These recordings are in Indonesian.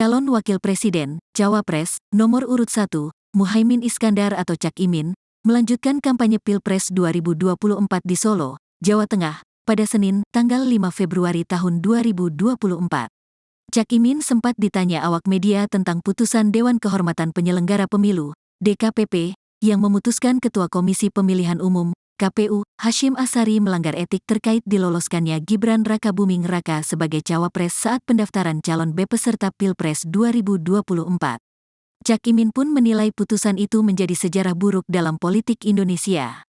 Calon Wakil Presiden, Cawapres, nomor urut 1, Muhaimin Iskandar atau Cak Imin, melanjutkan kampanye Pilpres 2024 di Solo, Jawa Tengah, pada Senin, tanggal 5 Februari tahun 2024. Cak Imin sempat ditanya awak media tentang putusan Dewan Kehormatan Penyelenggara Pemilu, DKPP, yang memutuskan Ketua Komisi Pemilihan Umum, KPU, Hasyim Asyari melanggar etik terkait diloloskannya Gibran Rakabuming Raka sebagai cawapres saat pendaftaran calon peserta Pilpres 2024. Cak Imin pun menilai putusan itu menjadi sejarah buruk dalam politik Indonesia.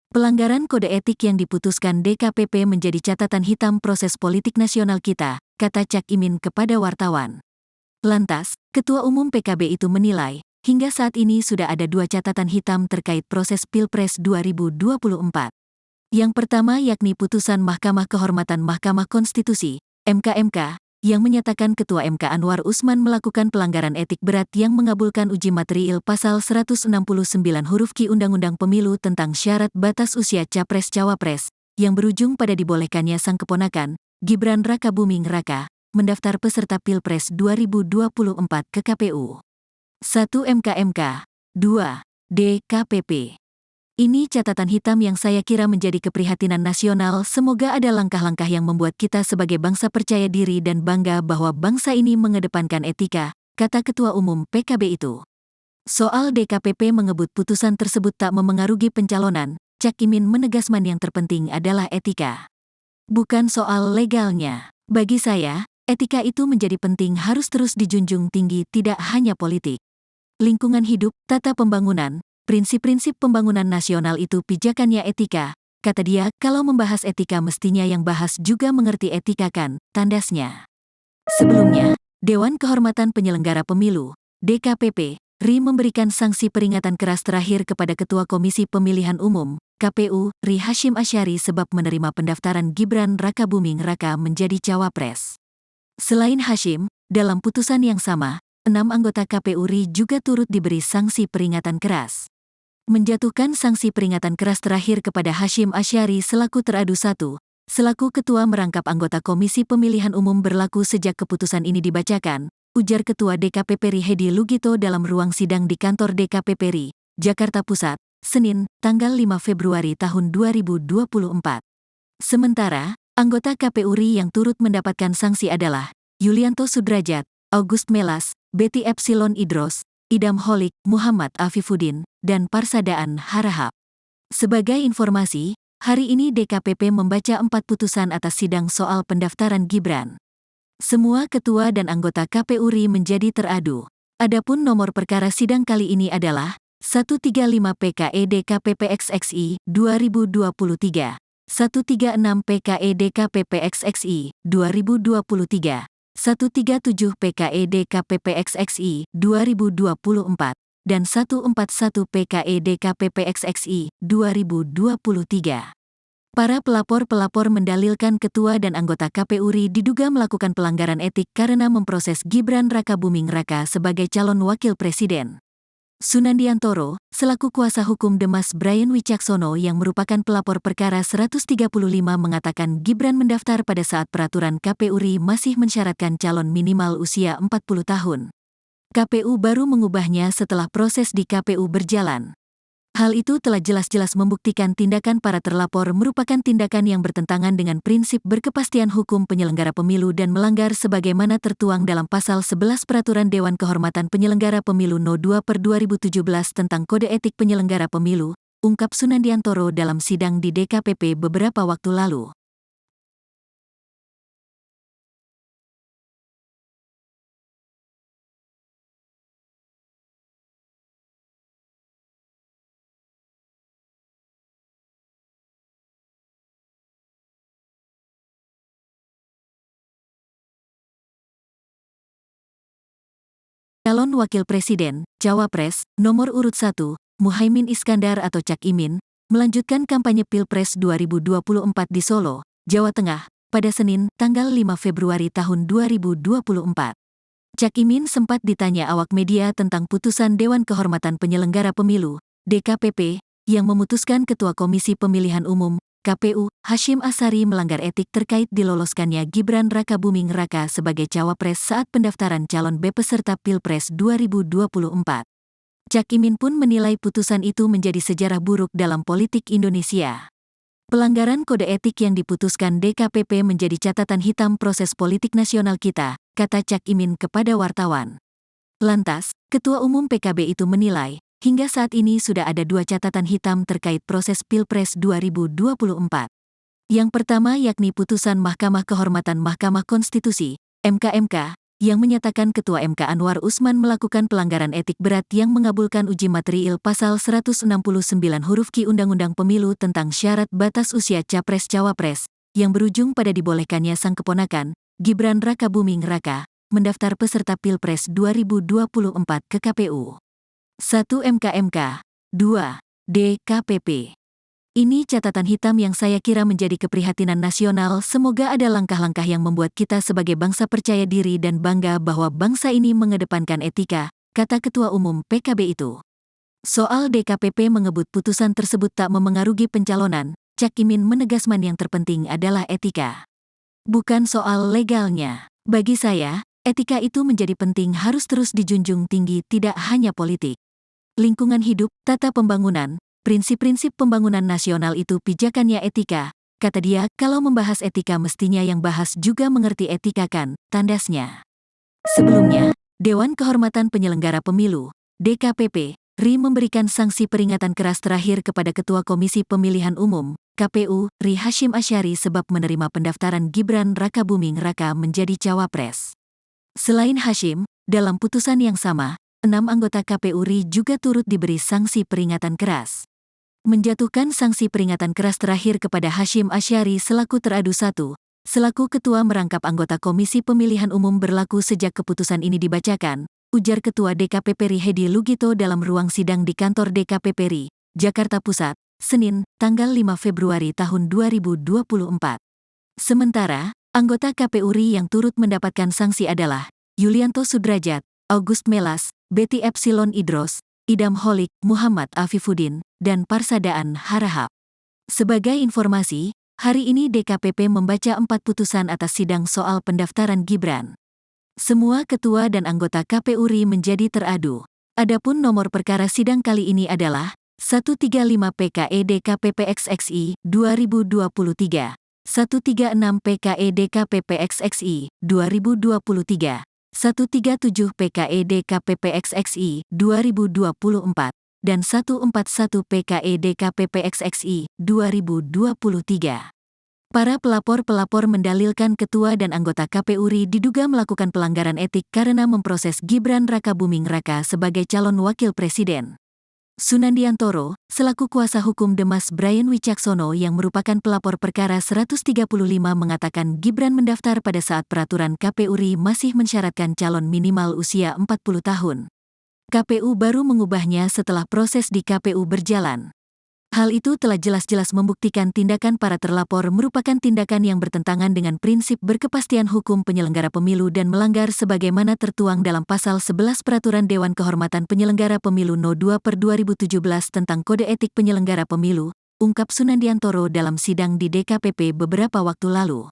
Pelanggaran kode etik yang diputuskan DKPP menjadi catatan hitam proses politik nasional kita, kata Cak Imin kepada wartawan. Lantas, Ketua Umum PKB itu menilai, hingga saat ini sudah ada 2 catatan hitam terkait proses Pilpres 2024. Yang pertama yakni putusan Mahkamah Kehormatan Mahkamah Konstitusi, MK, yang menyatakan Ketua MK Anwar Usman melakukan pelanggaran etik berat yang mengabulkan uji material pasal 169 huruf Q Undang-Undang Pemilu tentang syarat batas usia Capres-Cawapres, yang berujung pada dibolehkannya sang keponakan, Gibran Rakabuming Raka, mendaftar peserta Pilpres 2024 ke KPU. 1 MK, 2 DKPP. Ini catatan hitam yang saya kira menjadi keprihatinan nasional. Semoga ada langkah-langkah yang membuat kita sebagai bangsa percaya diri dan bangga bahwa bangsa ini mengedepankan etika, kata Ketua Umum PKB itu. Soal DKPP mengebut putusan tersebut tak memengaruhi pencalonan, Cak Imin menegaskan yang terpenting adalah etika. Bukan soal legalnya. Bagi saya, etika itu menjadi penting, harus terus dijunjung tinggi, tidak hanya politik. Lingkungan hidup, tata pembangunan, prinsip-prinsip pembangunan nasional itu pijakannya etika, kata dia. Kalau membahas etika mestinya yang bahas juga mengerti etika kan, tandasnya. Sebelumnya, Dewan Kehormatan Penyelenggara Pemilu, DKPP, RI memberikan sanksi peringatan keras terakhir kepada Ketua Komisi Pemilihan Umum, KPU, RI Hasyim Asyari sebab menerima pendaftaran Gibran Rakabuming Raka menjadi cawapres. Selain Hasyim, dalam putusan yang sama, 6 anggota KPU RI juga turut diberi sanksi peringatan keras. Menjatuhkan sanksi peringatan keras terakhir kepada Hasyim Asyari selaku teradu 1, selaku ketua merangkap anggota Komisi Pemilihan Umum berlaku sejak keputusan ini dibacakan, ujar Ketua DKPP RI Hedi Lugito dalam ruang sidang di kantor DKPP RI, Jakarta Pusat, Senin, tanggal 5 Februari tahun 2024. Sementara, anggota KPU RI yang turut mendapatkan sanksi adalah Yulianto Sudrajat, August Melas, Betty Epsilon Idros, Idam Holik, Muhammad Afifuddin, dan Parsadaan Harahap. Sebagai informasi, hari ini DKPP membaca 4 putusan atas sidang soal pendaftaran Gibran. Semua ketua dan anggota KPU RI menjadi teradu. Adapun nomor perkara sidang kali ini adalah 135 PKE DKPP XXI 2023, 136 PKE DKPP XXI 2023, 137 PKE DKPP XXI 2024, dan 141 PKE DKPP XXI 2023. Para pelapor mendalilkan ketua dan anggota KPU RI diduga melakukan pelanggaran etik karena memproses Gibran Rakabuming Raka sebagai calon wakil presiden. Sunandiantoro, selaku kuasa hukum Demas Brian Wicaksono yang merupakan pelapor perkara 135 mengatakan Gibran mendaftar pada saat peraturan KPU RI masih mensyaratkan calon minimal usia 40 tahun. KPU baru mengubahnya setelah proses di KPU berjalan. Hal itu telah jelas-jelas membuktikan tindakan para terlapor merupakan tindakan yang bertentangan dengan prinsip berkepastian hukum penyelenggara pemilu dan melanggar sebagaimana tertuang dalam Pasal 11 Peraturan Dewan Kehormatan Penyelenggara Pemilu No. 2/2017 tentang Kode Etik Penyelenggara Pemilu, ungkap Sunandiantoro dalam sidang di DKPP beberapa waktu lalu. Calon Wakil Presiden, Cawapres, nomor urut 1, Muhaimin Iskandar atau Cak Imin, melanjutkan kampanye Pilpres 2024 di Solo, Jawa Tengah, pada Senin, tanggal 5 Februari tahun 2024. Cak Imin sempat ditanya awak media tentang putusan Dewan Kehormatan Penyelenggara Pemilu, DKPP, yang memutuskan Ketua Komisi Pemilihan Umum, KPU, Hasyim Asyari melanggar etik terkait diloloskannya Gibran Rakabuming Raka sebagai cawapres saat pendaftaran calon peserta Pilpres 2024. Cak Imin pun menilai putusan itu menjadi sejarah buruk dalam politik Indonesia. Pelanggaran kode etik yang diputuskan DKPP menjadi catatan hitam proses politik nasional kita, kata Cak Imin kepada wartawan. Lantas, Ketua Umum PKB itu menilai, hingga saat ini sudah ada 2 catatan hitam terkait proses Pilpres 2024. Yang pertama yakni putusan Mahkamah Kehormatan Mahkamah Konstitusi, MK, yang menyatakan Ketua MK Anwar Usman melakukan pelanggaran etik berat yang mengabulkan uji material pasal 169 huruf Q Undang-Undang Pemilu tentang syarat batas usia Capres-Cawapres, yang berujung pada dibolehkannya sang keponakan, Gibran Rakabuming Raka, mendaftar peserta Pilpres 2024 ke KPU. 1. MK, 2. DKPP. Ini catatan hitam yang saya kira menjadi keprihatinan nasional. Semoga ada langkah-langkah yang membuat kita sebagai bangsa percaya diri dan bangga bahwa bangsa ini mengedepankan etika, kata Ketua Umum PKB itu. Soal DKPP mengebut putusan tersebut tak memengaruhi pencalonan, Cak Imin menegaskan yang terpenting adalah etika. Bukan soal legalnya. Bagi saya, etika itu menjadi penting, harus terus dijunjung tinggi, tidak hanya politik. Lingkungan hidup, tata pembangunan, prinsip-prinsip pembangunan nasional itu pijakannya etika, kata dia. Kalau membahas etika mestinya yang bahas juga mengerti etika kan, tandasnya. Sebelumnya, Dewan Kehormatan Penyelenggara Pemilu, DKPP, RI memberikan sanksi peringatan keras terakhir kepada Ketua Komisi Pemilihan Umum, KPU, RI Hasyim Asyari sebab menerima pendaftaran Gibran Rakabuming Raka menjadi cawapres. Selain Hasyim, dalam putusan yang sama, 6 anggota KPU RI juga turut diberi sanksi peringatan keras. Menjatuhkan sanksi peringatan keras terakhir kepada Hasyim Asyari selaku teradu 1, selaku ketua merangkap anggota Komisi Pemilihan Umum berlaku sejak keputusan ini dibacakan, ujar Ketua DKPP RI Hedi Lugito dalam ruang sidang di kantor DKPP RI, Jakarta Pusat, Senin, tanggal 5 Februari tahun 2024. Sementara, anggota KPU RI yang turut mendapatkan sanksi adalah Yulianto Sudrajat, August Melas, Betty Epsilon Idros, Idam Holik, Muhammad Afifuddin, dan Parsadaan Harahap. Sebagai informasi, hari ini DKPP membaca 4 putusan atas sidang soal pendaftaran Gibran. Semua ketua dan anggota KPU RI menjadi teradu. Adapun nomor perkara sidang kali ini adalah 135 PKE DKPP XXI 2023, 136 PKE DKPP XXI 2023, 137 PKE DKPP XXI 2024, dan 141 PKE DKPP XXI 2023. Para pelapor-pelapor mendalilkan ketua dan anggota KPU RI diduga melakukan pelanggaran etik karena memproses Gibran Rakabuming Raka sebagai calon wakil presiden. Sunandiantoro, selaku kuasa hukum Demas Brian Wicaksono yang merupakan pelapor perkara 135 mengatakan Gibran mendaftar pada saat peraturan KPU RI masih mensyaratkan calon minimal usia 40 tahun. KPU baru mengubahnya setelah proses di KPU berjalan. Hal itu telah jelas-jelas membuktikan tindakan para terlapor merupakan tindakan yang bertentangan dengan prinsip berkepastian hukum penyelenggara pemilu dan melanggar sebagaimana tertuang dalam Pasal 11 Peraturan Dewan Kehormatan Penyelenggara Pemilu No. 2/2017 tentang Kode Etik Penyelenggara Pemilu, ungkap Sunandiantoro dalam sidang di DKPP beberapa waktu lalu.